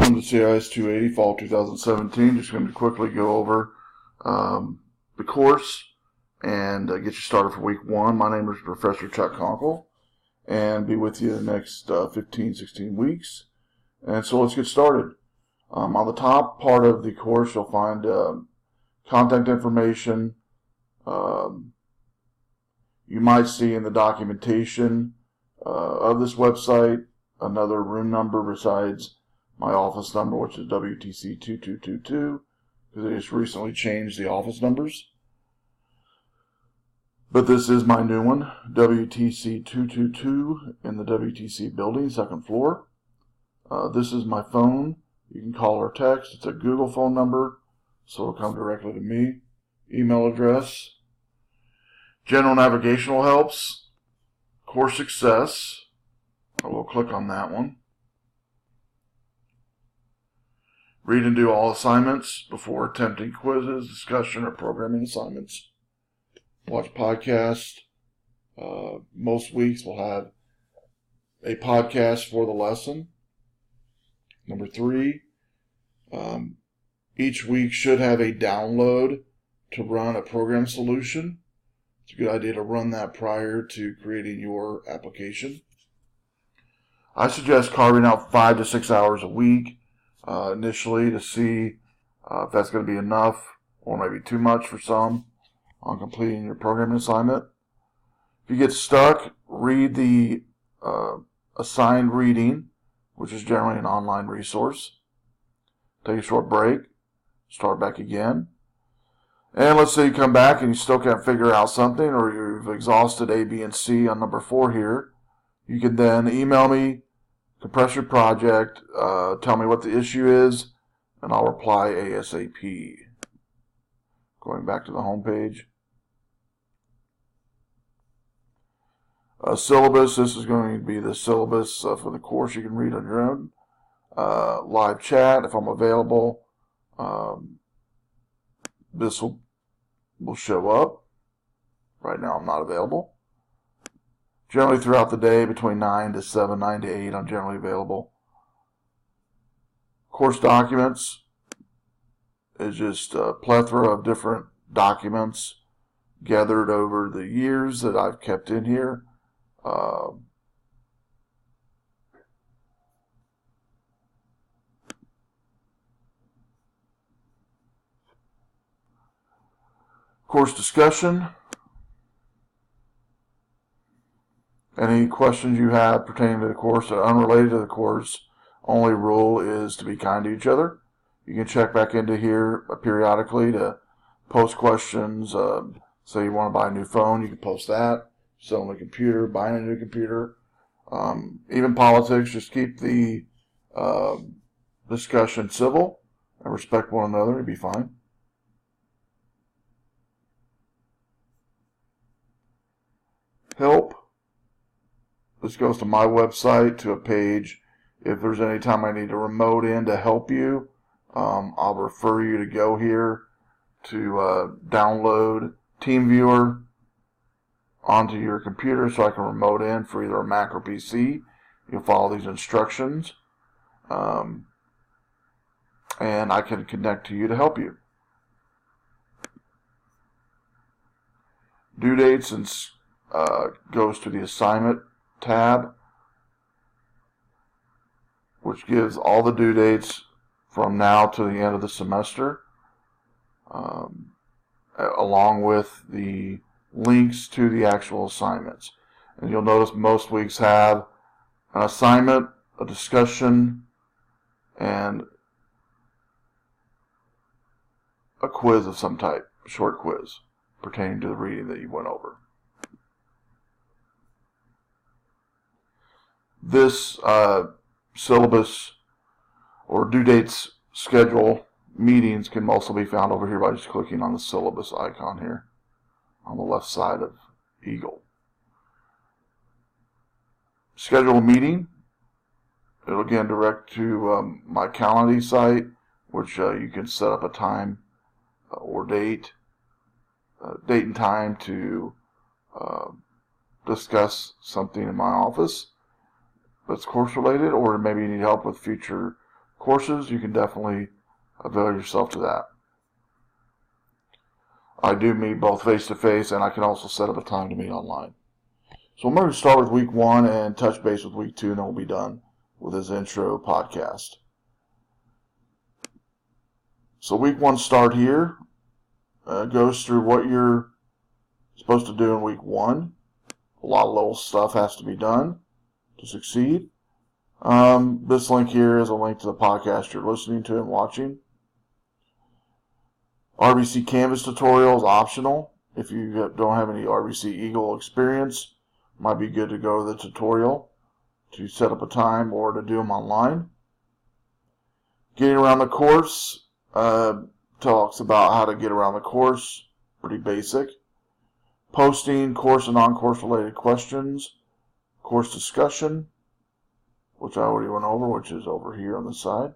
Welcome to CIS180 Fall 2017. Just going to quickly go over the course and get you started for week 1. My name is Professor Chuck Conkle and be with you the next 15-16 weeks. And so let's get started. On the top part of the course, you'll find contact information. You might see in the documentation of this website another room number besides my office number, which is WTC2222, because they just recently changed the office numbers. But this is my new one, WTC222 in the WTC building, 2nd floor. This is my phone. You can call or text. It's a Google phone number, so it'll come directly to me. Email address. General navigational helps. Course success. I will click on that one. Read and do all assignments before attempting quizzes, discussion, or programming assignments. Watch podcasts. Most weeks we'll have a podcast for the lesson. Number 3, each week should have a download to run a program solution. It's a good idea to run that prior to creating your application. I suggest carving out 5 to 6 hours a week initially to see if that's going to be enough or maybe too much for some on completing your programming assignment. If you get stuck, read the assigned reading, which is generally an online resource. Take a short break, start back again. And let's say you come back and you still can't figure out something, or you've exhausted A, B, and C on number 4 here. You can then email me, compress your project, tell me what the issue is, and I'll reply ASAP. Going back to the home page. Syllabus, this is going to be the syllabus for the course you can read on your own. Live chat, if I'm available, this will show up. Right now I'm not available. Generally throughout the day, between 9 to 7, 9 to 8, I'm generally available. Course documents is just a plethora of different documents gathered over the years that I've kept in here. Course discussion. Any questions you have pertaining to the course that are unrelated to the course, only rule is to be kind to each other. You can check back into here periodically to post questions. Say you want to buy a new phone, you can post that. Selling a computer, buying a new computer. Even politics, just keep the discussion civil and respect one another, you'll be fine. Help. This goes to my website, to a page. If there's any time I need to remote in to help you, I'll refer you to go here to download TeamViewer onto your computer so I can remote in for either a Mac or PC. You'll follow these instructions, and I can connect to you to help you. Due dates and goes to the assignment tab, which gives all the due dates from now to the end of the semester, along with the links to the actual assignments. And you'll notice most weeks have an assignment, a discussion, and a quiz of some type, a short quiz pertaining to the reading that you went over. This syllabus or due dates schedule meetings can also be found over here by just clicking on the syllabus icon here on the left side of Eagle. Schedule a meeting. It'll again direct to my Calendly site, which you can set up a time or date and time to discuss something in my office that's course related, or maybe you need help with future courses, you can definitely avail yourself to that. I do meet both face-to-face, and I can also set up a time to meet online. So I'm going to start with week 1 and touch base with week 2, and then we'll be done with this intro podcast. So week 1 start here goes through what you're supposed to do in week 1. A lot of little stuff has to be done to succeed. This link here is a link to the podcast you're listening to and watching. RBC Canvas tutorial is optional. If you don't have any RBC Eagle experience, it might be good to go to the tutorial to set up a time or to do them online. Getting around the course talks about how to get around the course, pretty basic. Posting course and non-course related questions. Course discussion, which I already went over, which is over here on the side.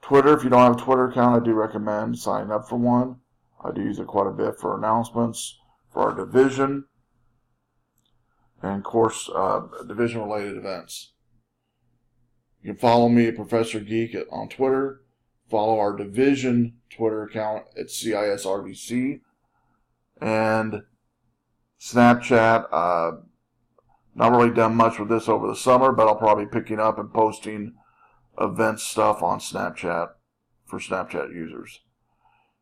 Twitter, if you don't have a Twitter account, I do recommend signing up for one. I do use it quite a bit for announcements for our division and course division-related events. You can follow me at Professor Geek on Twitter. Follow our division Twitter account at CIS180. And Snapchat, not really done much with this over the summer, but I'll probably be picking up and posting event stuff on Snapchat for Snapchat users.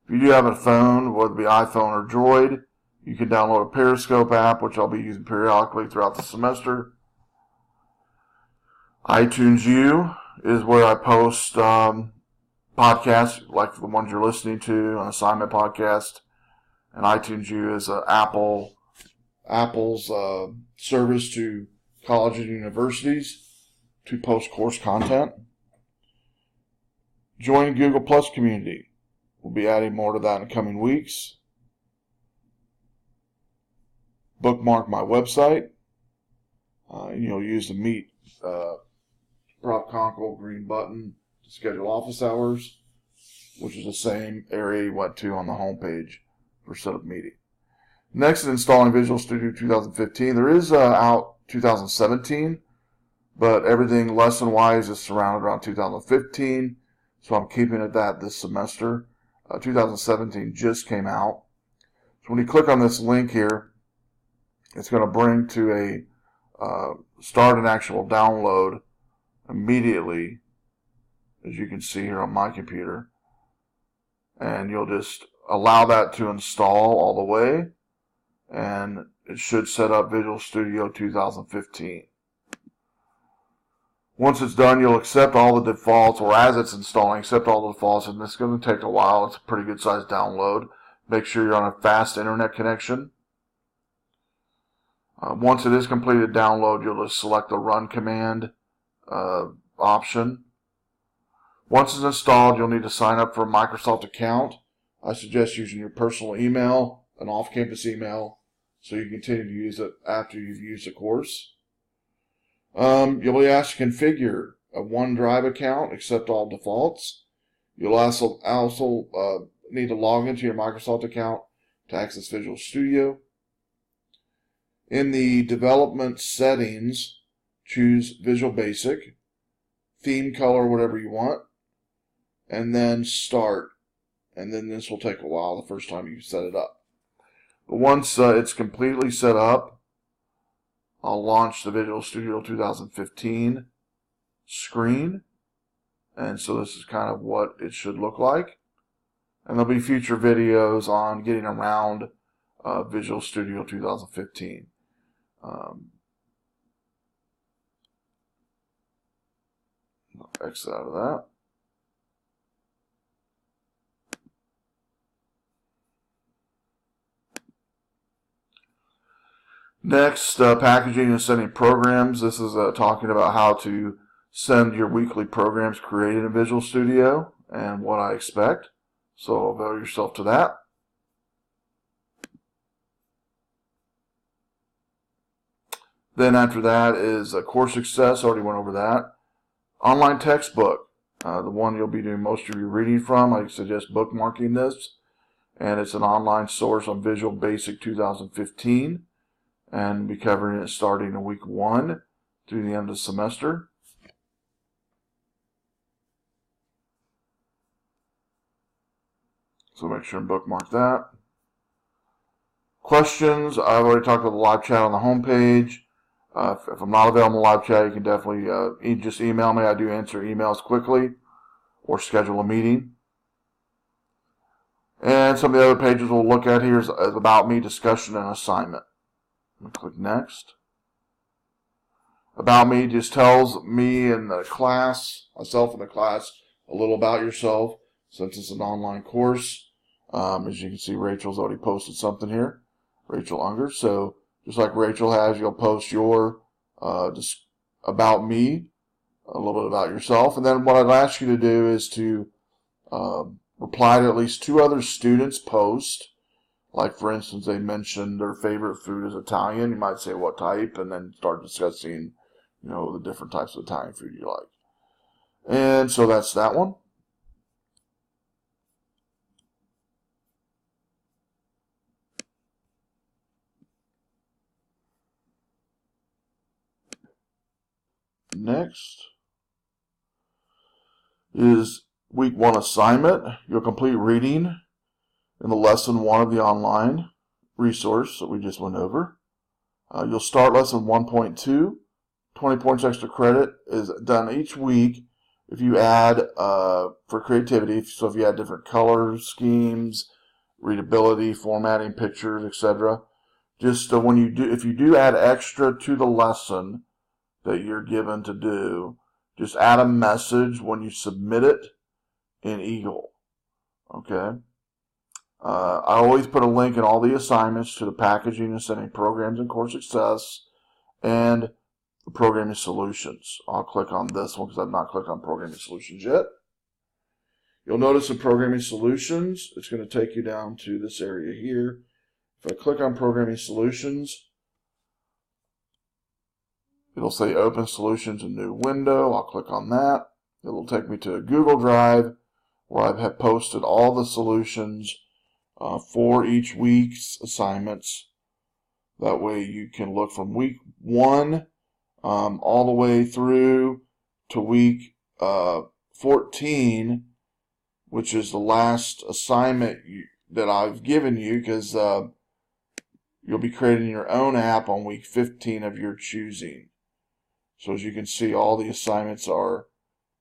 If you do have a phone, whether it be iPhone or Droid, you can download a Periscope app, which I'll be using periodically throughout the semester. iTunes U is where I post podcasts like the ones you're listening to, an assignment podcast. And iTunes U is Apple's service to colleges and universities to post course content. Join Google Plus community. We'll be adding more to that in the coming weeks. Bookmark my website. You'll use the Meet Prof. Conkle green button to schedule office hours, which is the same area you went to on the home page for setup meeting. Next is installing Visual Studio 2015. There is out 2017, but everything lesson-wise is surrounded around 2015, so I'm keeping it that this semester. 2017 just came out. So when you click on this link here, it's going to bring to a start an actual download immediately, as you can see here on my computer. And you'll just allow that to install all the way, and it should set up Visual Studio 2015. Once it's done, you'll accept all the defaults, or as it's installing, accept all the defaults, and it's going to take a while. It's a pretty good sized download. Make sure you're on a fast internet connection. Once it is completed download, you'll just select the Run command option. Once it's installed, you'll need to sign up for a Microsoft account. I suggest using your personal email, an off-campus email, so you continue to use it after you've used the course. You'll be asked to configure a OneDrive account, accept all defaults. You'll also need to log into your Microsoft account to access Visual Studio. In the development settings, choose Visual Basic, theme color, whatever you want, and then start. And then this will take a while the first time you set it up. But once it's completely set up, I'll launch the Visual Studio 2015 screen. And so this is kind of what it should look like. And there'll be future videos on getting around Visual Studio 2015. I'll exit out of that. Next, packaging and sending programs. This is talking about how to send your weekly programs created in Visual Studio and what I expect. So avail yourself to that. Then after that is course success. Already went over that. Online textbook. The one you'll be doing most of your reading from. I suggest bookmarking this. And it's an online source on Visual Basic 2015. And be covering it starting in week 1 through the end of the semester. So make sure and bookmark that. Questions, I've already talked about the live chat on the homepage. If I'm not available in live chat, you can definitely just email me. I do answer emails quickly, or schedule a meeting. And some of the other pages we'll look at here is About Me, Discussion, and Assignment. I'm going to click Next. About Me just tells me and the class, myself and the class, a little about yourself, since it's an online course. As you can see, Rachel's already posted something here, Rachel Unger. So just like Rachel has, you'll post your About Me, a little bit about yourself. And then what I'd ask you to do is to reply to at least 2 other students' posts. Like, for instance, they mentioned their favorite food is Italian. You might say what type, and then start discussing, the different types of Italian food you like. And so that's that one. Next is week 1 assignment. You'll complete reading in the lesson 1 of the online resource that we just went over. You'll start lesson 1.2. 20 points extra credit is done each week if you add for creativity. So if you add different color schemes, readability, formatting, pictures, etc. Just if you do add extra to the lesson that you're given to do, just add a message when you submit it in Eagle. Okay. I always put a link in all the assignments to the packaging and sending programs and course success and the programming solutions. I'll click on this one because I've not clicked on programming solutions yet. You'll notice in programming solutions, it's going to take you down to this area here. If I click on programming solutions, it'll say open solutions in new window. I'll click on that. It'll take me to a Google Drive where I've posted all the solutions for each week's assignments. That way you can look from week 1 all the way through to week 14, which is the last assignment that I've given you, because you'll be creating your own app on week 15 of your choosing. So as you can see, all the assignments are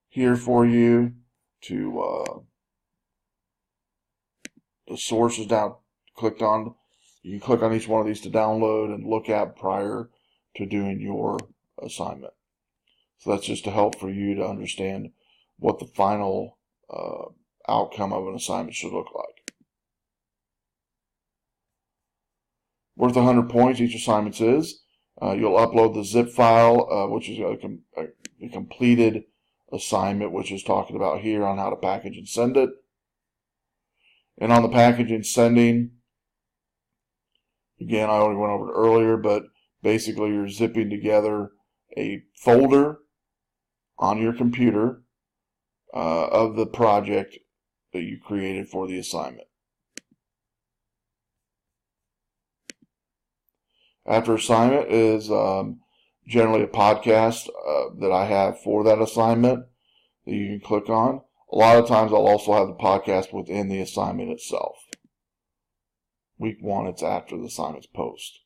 here for you to the source is down clicked on. You can click on each one of these to download and look at prior to doing your assignment. So that's just to help for you to understand what the final outcome of an assignment should look like. Worth 100 points each assignment is. You'll upload the zip file, which is a completed assignment, which is talking about here on how to package and send it. And on the package and sending, again, I already went over it earlier, but basically you're zipping together a folder on your computer of the project that you created for the assignment. After assignment is generally a podcast that I have for that assignment that you can click on. A lot of times I'll also have the podcast within the assignment itself. Week 1, it's after the assignment's post.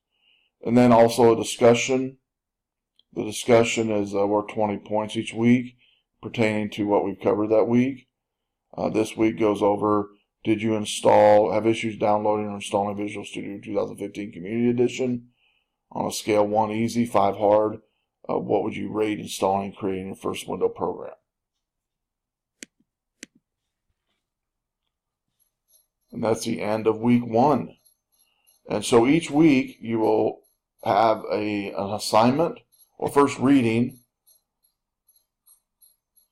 And then also a discussion. The discussion is worth 20 points each week pertaining to what we've covered that week. This week goes over, did you have issues downloading or installing Visual Studio 2015 Community Edition? On a scale 1 easy, 5 hard, what would you rate installing and creating your first window program? And that's the end of week 1. And so each week you will have an assignment, or first reading.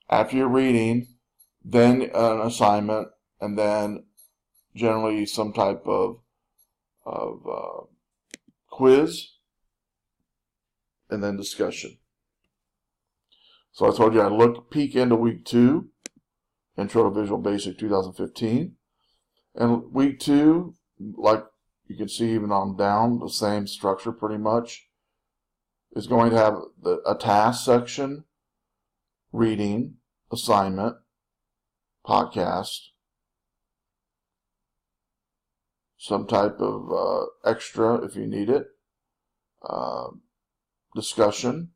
After your reading, then an assignment, and then generally some type of quiz, and then discussion. So I told you I'd peek into week 2, Intro to Visual Basic 2015. And week 2, like you can see even on down, the same structure pretty much, is going to have a task section, reading, assignment, podcast, some type of extra if you need it, discussion,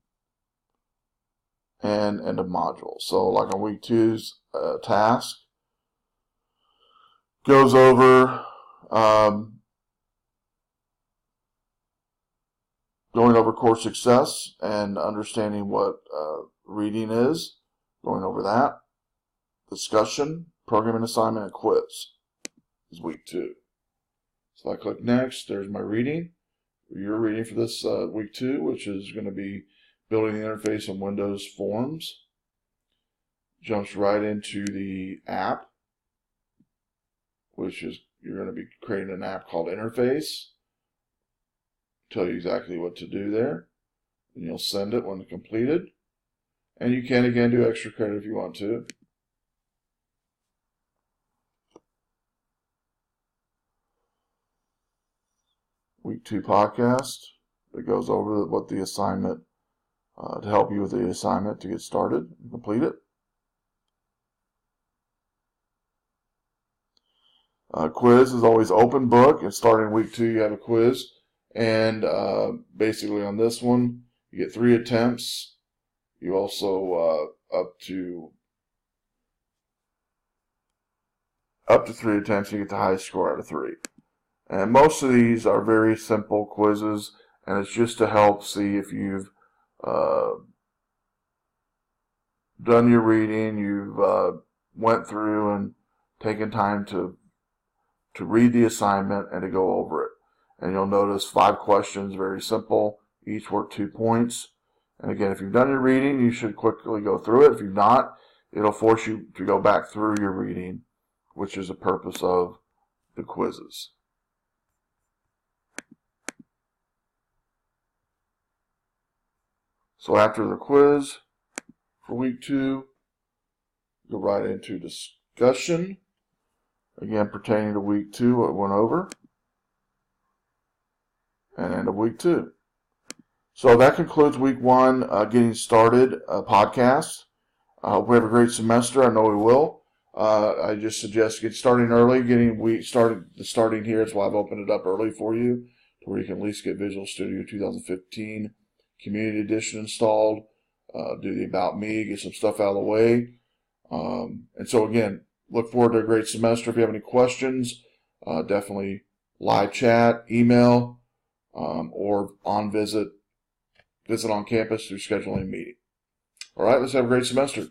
and a module. So like on week 2's task, goes over going over course success and understanding what reading is, going over that. Discussion, programming assignment, and quiz is week 2. So I click next, there's my reading. Your reading for this week 2, which is going to be building the interface on Windows Forms. Jumps right into the app, which is you're going to be creating an app called Interface. Tell you exactly what to do there. And you'll send it when completed. And you can again do extra credit if you want to. Week 2 podcast that goes over what the assignment, to help you with the assignment to get started and complete it. Quiz is always open book, and starting week 2 you have a quiz, and basically on this one you get 3 attempts. You also up to 3 attempts you get the highest score out of 3. And most of these are very simple quizzes, and it's just to help see if you've done your reading, you've went through and taken time to read the assignment and to go over it. And you'll notice 5 questions, very simple, each worth 2 points. And again, if you've done your reading, you should quickly go through it. If you've not, it'll force you to go back through your reading, which is the purpose of the quizzes. So after the quiz for week 2, go right into discussion. Again, pertaining to week 2, what went over. And end of week 2. So that concludes week 1, Getting Started podcast. I hope we have a great semester. I know we will. I just suggest get starting early. Starting here is why I've opened it up early for you, to where you can at least get Visual Studio 2015 Community Edition installed, do the About Me, get some stuff out of the way. And so again, look forward to a great semester. If you have any questions, definitely live chat, email, or visit on campus through scheduling a meeting. All right, let's have a great semester.